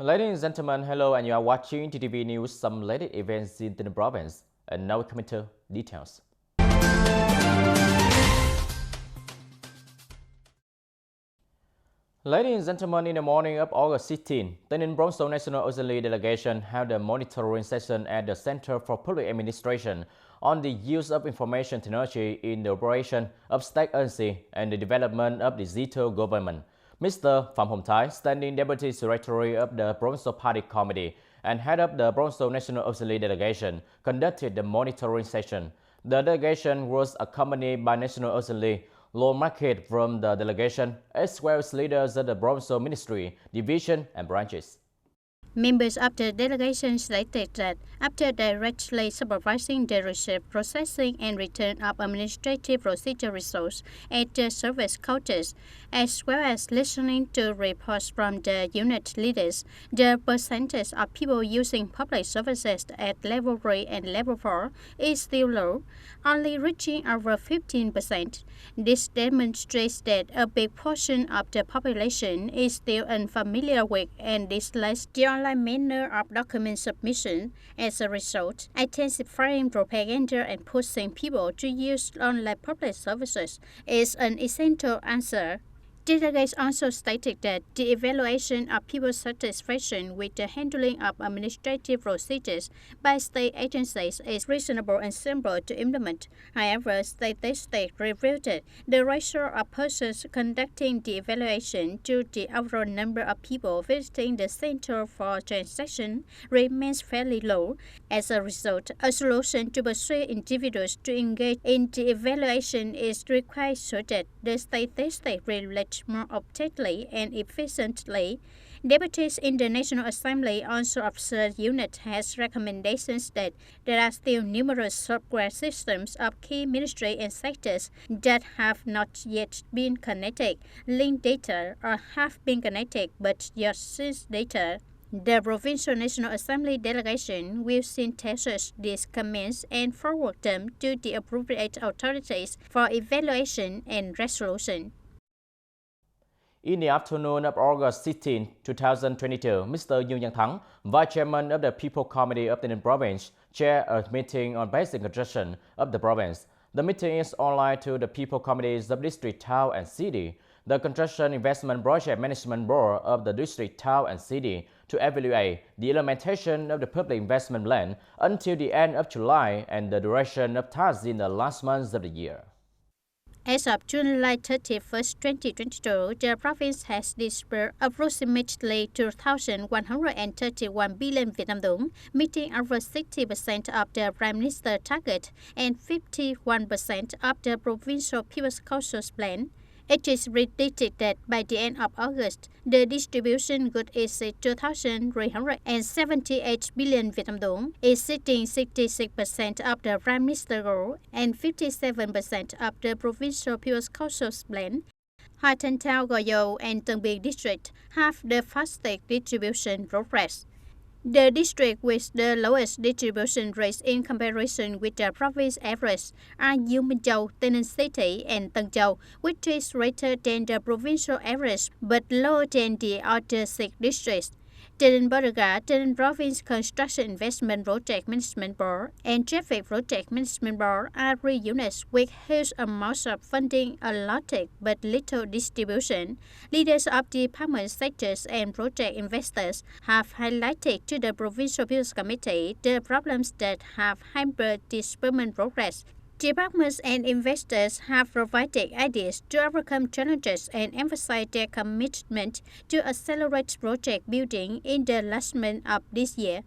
Ladies and gentlemen, hello, and you are watching TTV News, some latest events in the province. And now we come into details. Ladies and gentlemen, in the morning of August 16, TayNinhTV National Assembly delegation held a monitoring session at the Center for Public Administration on the use of information technology in the operation of state agency and the development of digital government. Mr. Phạm Hồng Thái, Standing Deputy Secretary of the Provincial Party Committee and head of the Provincial National Assembly delegation, conducted the monitoring session. The delegation was accompanied by National Assembly law market from the delegation, as well as leaders of the provincial ministry, division, and branches. Members of the delegation stated that after directly supervising the receipt, processing, and return of administrative procedure results at the service counters, as well as listening to reports from the unit leaders, the percentage of people using public services at level 3 and level 4 is still low, only reaching over 15%. This demonstrates that a big portion of the population is still unfamiliar with and dislikes the online manner of document submission. As a result, intensifying propaganda and pushing people to use online public services is an essential answer. Delegates also stated that the evaluation of people's satisfaction with the handling of administrative procedures by state agencies is reasonable and simple to implement. However, statistics revealed that the ratio of persons conducting the evaluation to the overall number of people visiting the center for transaction remains fairly low. As a result, a solution to persuade individuals to engage in the evaluation is required so that the statistics relate more objectively and efficiently. Deputies in the National Assembly also observed unit has recommendations that there are still numerous software systems of key ministries and sectors that have not yet been connected, linked data, or have been connected but yet since data. The Provincial National Assembly delegation will synthesize these comments and forward them to the appropriate authorities for evaluation and resolution. In the afternoon of August 16, 2022, Mr. Dương Thắng, Vice Chairman of the People Committee of the Province, chaired a meeting on basic construction of the province. The meeting is online to the People Committees of District, Town, and City, the Construction Investment Project Management Board of the District, Town, and City to evaluate the implementation of the public investment plan until the end of July and the duration of tasks in the last months of the year. As of July 31, 2022, the province has disbursed approximately 2,131 billion Vietnam dong, meeting over 60% of the Prime Minister's target and 51% of the Provincial People's Council's plan. It is predicted that by the end of August, the distribution could exceed 2,378 billion Vietnam dong, exceeding 66% of the Prime Minister's goal and 57% of the Provincial People's Council's plan. Hoa Thanh Thao, Gò Dầu, and Tân Biên district have the fastest distribution progress. The district with the lowest distribution rates in comparison with the province average are U Minh Châu, Tây Ninh City, and Tân Châu, which is greater than the provincial average but lower than the other 6 districts. TayNinhTV TayNinh Province Construction Investment Project Management Board and Traffic Project Management Board are 3 units with huge amounts of funding allotted but little distribution. Leaders of department sectors and project investors have highlighted to the Provincial People's Committee the problems that have hampered disbursement progress. Departments and investors have provided ideas to overcome challenges and emphasize their commitment to accelerate project building in the last month of this year.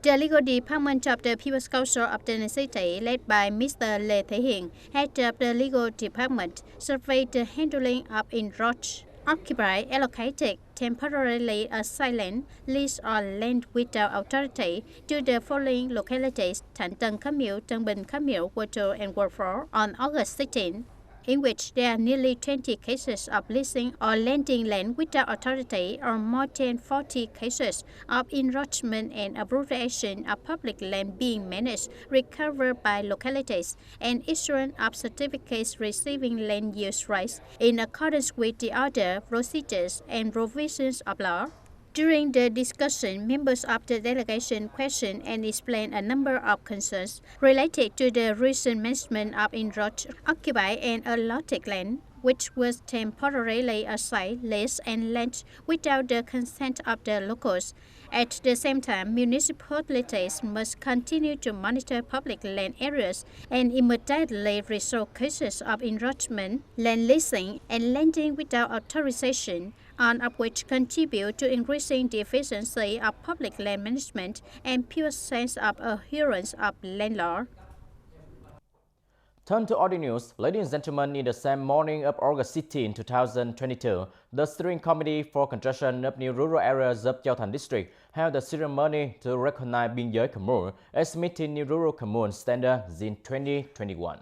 The legal department of the People's Council of the City, led by Mr. Lê Thế Hiền, head of the legal department, surveyed the handling of enrolled, occupied, allocated, temporarily silent, lease or land without authority to the following localities: Thạnh Tân, Khám Miễu, Tân Bình, Khám Miễu, Quơ Trù, and Quơ Phó on August 16. in which there are nearly 20 cases of leasing or lending land without authority, or more than 40 cases of encroachment and appropriation of public land being managed, recovered by localities, and issuance of certificates receiving land use rights in accordance with the order, procedures, and provisions of law. During the discussion, members of the delegation questioned and explained a number of concerns related to the recent management of encroached, occupied, and allotted land, which was temporarily assigned, leased, and lent without the consent of the locals. At the same time, municipalities must continue to monitor public land areas and immediately resolve cases of encroachment, land leasing, and lending without authorization, all of which contribute to increasing the efficiency of public land management and pure sense of adherence of land law. Turn to other news. Ladies and gentlemen, in the same morning of August 16, 2022, the Steering Committee for Construction of New Rural Areas of Giao Thành District held a ceremony to recognize Biên giới Commune as meeting New Rural Commune Standards in 2021.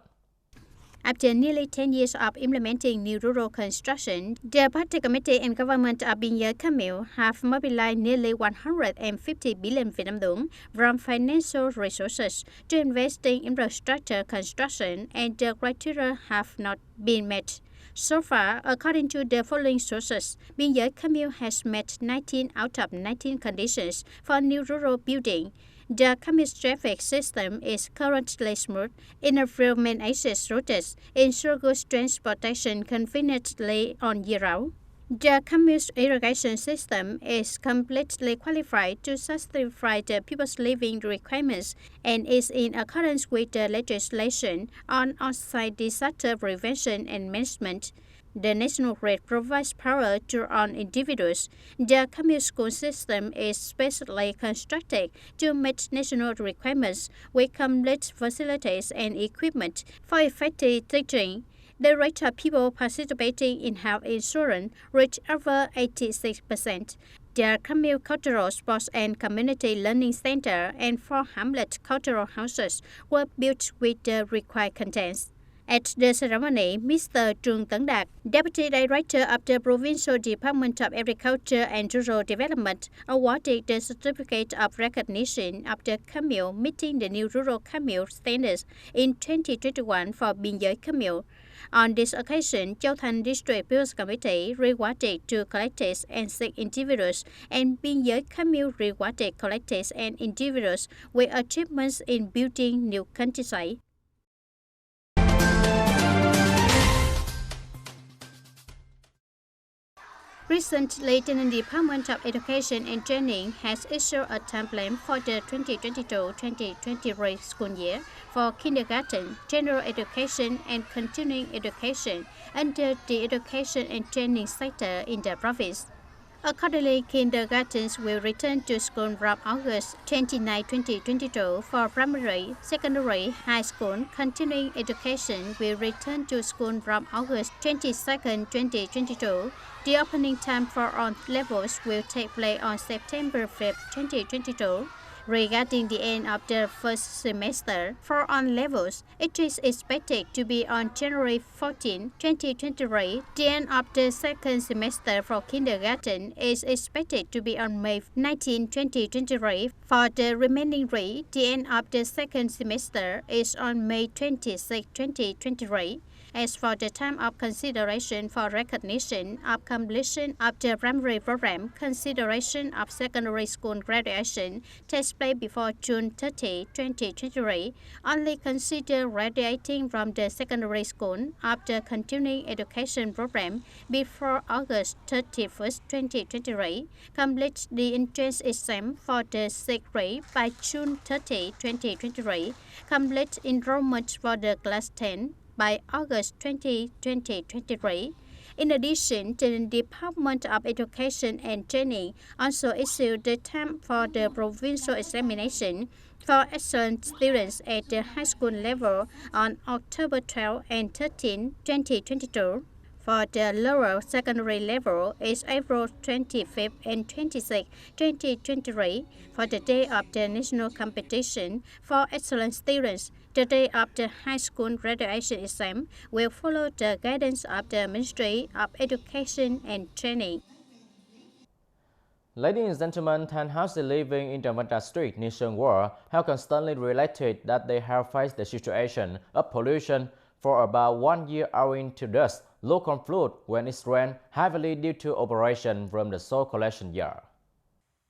After nearly 10 years of implementing new rural construction, the Party Committee and Government of Biên giới Commune have mobilized nearly 150 billion Vietnam dong from financial resources to invest in infrastructure construction, and the criteria have not been met. So far, according to the following sources, Biên giới Commune has met 19 out of 19 conditions for new rural building. The commute's traffic system is currently smooth, environment access routes, ensure good transportation conveniently on year-round. The commute's irrigation system is completely qualified to satisfy the people's living requirements and is in accordance with the legislation on on-site disaster prevention and management. The national grid provides power to all individuals. The commune school system is specially constructed to meet national requirements with complete facilities and equipment for effective teaching. The rate of people participating in health insurance reached over 86%. The commune cultural, sports, and community learning center and 4 hamlet cultural houses were built with the required contents. At the ceremony, Mr. Trương Tấn Đạt, Deputy Director of the Provincial Department of Agriculture and Rural Development, awarded the certificate of recognition of the commune meeting the new rural commune standards in 2021 for Biên giới Commune. On this occasion, Giao Thành District People's Committee rewarded 2 collectives and 6 individuals, and Biên giới Commune rewarded collectives and individuals with achievements in building new countryside. Recently, the Department of Education and Training has issued a template for the 2022-2023 school year for kindergarten, general education, and continuing education under the education and training sector in the province. Accordingly, kindergartens will return to school from August 29, 2022 for primary, secondary, high school. Continuing education will return to school from August 22, 2022. The opening time for all levels will take place on September 5, 2022. Regarding the end of the first semester for all levels, it is expected to be on January 14, 2023. The end of the second semester for kindergarten is expected to be on May 19, 2023. For the remaining three, the end of the second semester is on May 26, 2023. As for the time of consideration for recognition of completion of the primary program, consideration of secondary school graduation takes place before June 30, 2023. Only consider graduating from the secondary school of the continuing education program before August 31, 2023. Complete the entrance exam for the 6th grade by June 30, 2023. Complete enrollment for the class 10 by August 20, 2023. In addition, the Department of Education and Training also issued the time for the provincial examination for excellent students at the high school level on October 12 and 13, 2022. for the lower secondary level is April 25th and 26th, 2023, for the day of the national competition for excellent students. The day of the high school graduation exam will follow the guidance of the Ministry of Education and Training. Ladies and gentlemen, townhouses living in the Vanda Street, nationwide, have constantly related that they have faced the situation of pollution for about 1 year owing to dust, local flood when it rained heavily due to operation from the soil collection yard.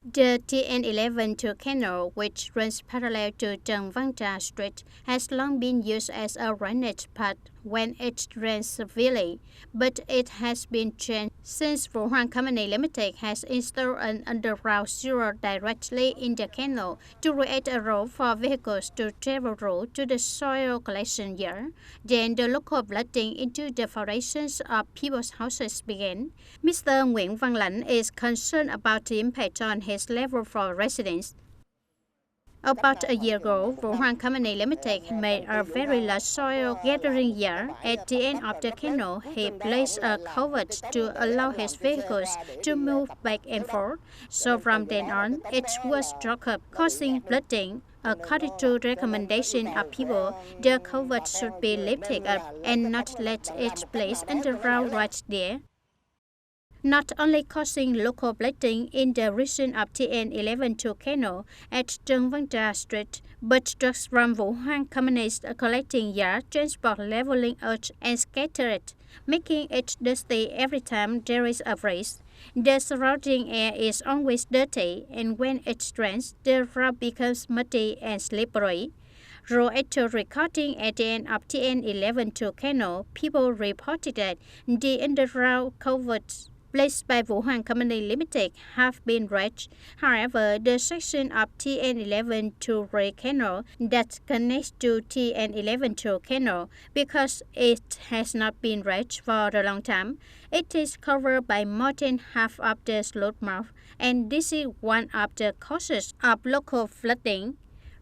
The TN11 canal, which runs parallel to Vanda Street, has long been used as a drainage path when it rains severely, but it has been changed since Vũ Hoàng Company Limited has installed an underground sewer directly in the canal to create a road for vehicles to travel through to the soil collection yard. Then the local flooding into the foundations of people's houses began. Mr. Nguyễn Văn Lãnh is concerned about the impact on his level for residents. About a year ago, Vũ Hoàng Company Limited made a very large soil gathering yard. At the end of the canal, he placed a culvert to allow his vehicles to move back and forth. So from then on, it was struck up, causing flooding. According to recommendation of people, the culvert should be lifted up and not let it place underground right there, not only causing local flooding in the region of TN11 canal at Vanda Street, but trucks from Vũ Hoàng Company's collecting yard transport leveling earth and scatter it, making it dusty every time there is a race. The surrounding air is always dirty, and when it rains, the road becomes muddy and slippery. After recording at the end of TN11 canal, people reported that the underground culverts placed by Vũ Hoàng Company Limited have been dredged. However, the section of TN11 to Ray Canal that connects to TN11 canal, because it has not been dredged for a long time, it is covered by more than half of the slope mouth, and this is one of the causes of local flooding.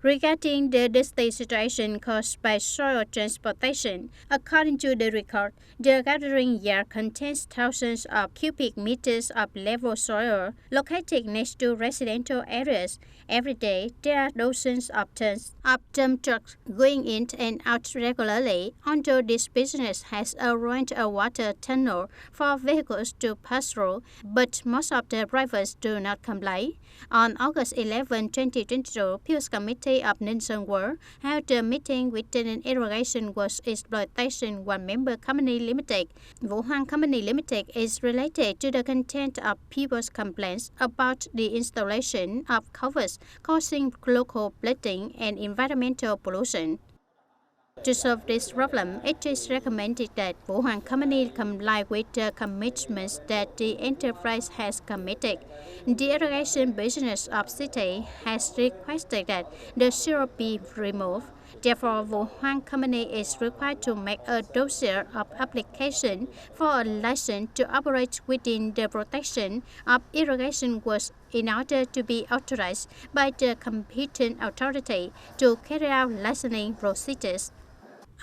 Regarding the dusty situation caused by soil transportation, according to the record, the gathering yard contains thousands of cubic meters of level soil located next to residential areas. Every day, there are dozens of tons of dump trucks going in and out regularly, although this business has arranged a water tunnel for vehicles to pass through, but most of the drivers do not comply. On August 11, 2022, People's Committee of Nationwide held a meeting with TayNinhTV Irrigation Works Exploitation One Member Company Limited. Vũ Hoàng Company Limited is related to the content of people's complaints about the installation of culverts causing local flooding and environmental pollution. To solve this problem, it is recommended that Vũ Hoàng Company comply with the commitments that the enterprise has committed. The irrigation business of city has requested that the sewer be removed. Therefore, Vũ Hoàng Company is required to make a dossier of application for a license to operate within the protection of irrigation works in order to be authorized by the competent authority to carry out licensing procedures.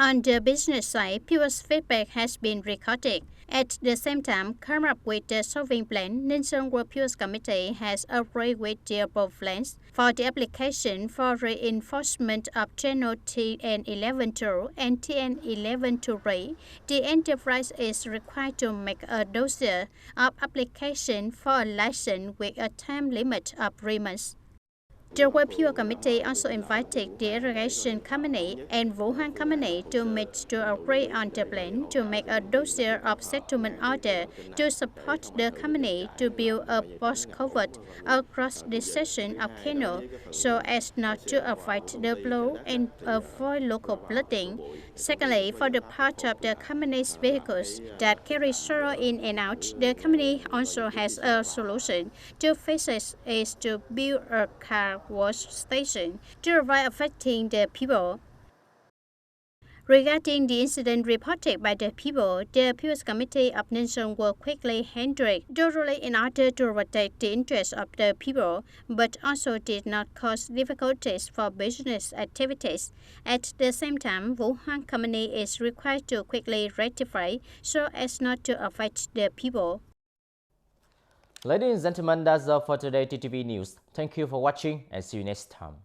On the business side, people's feedback has been recorded. At the same time, come up with the solving plan, Nationwide People's Committee has agreed with the above plans for the application for reinforcement of channel TN11 and TN11 The enterprise is required to make a dossier of application for a license with a time limit of 3 months. The Review Committee also invited the Irrigation Company and Vũ Hoàng Company to meet to agree on the plan to make a dossier of settlement order to support the company to build a post culvert across the section of canal so as not to avoid the flow and avoid local flooding. Secondly, for the part of the company's vehicles that carry soil in and out, the company also has a solution to fix it is to build a car wash station to avoid affecting the people. Regarding the incident reported by the People's Committee of Nations will quickly handle thoroughly in order to protect the interests of the people, but also did not cause difficulties for business activities. At the same time, Wuhan Company is required to quickly rectify so as not to affect the people. Ladies and gentlemen, that's all for today TTV News. Thank you for watching and see you next time.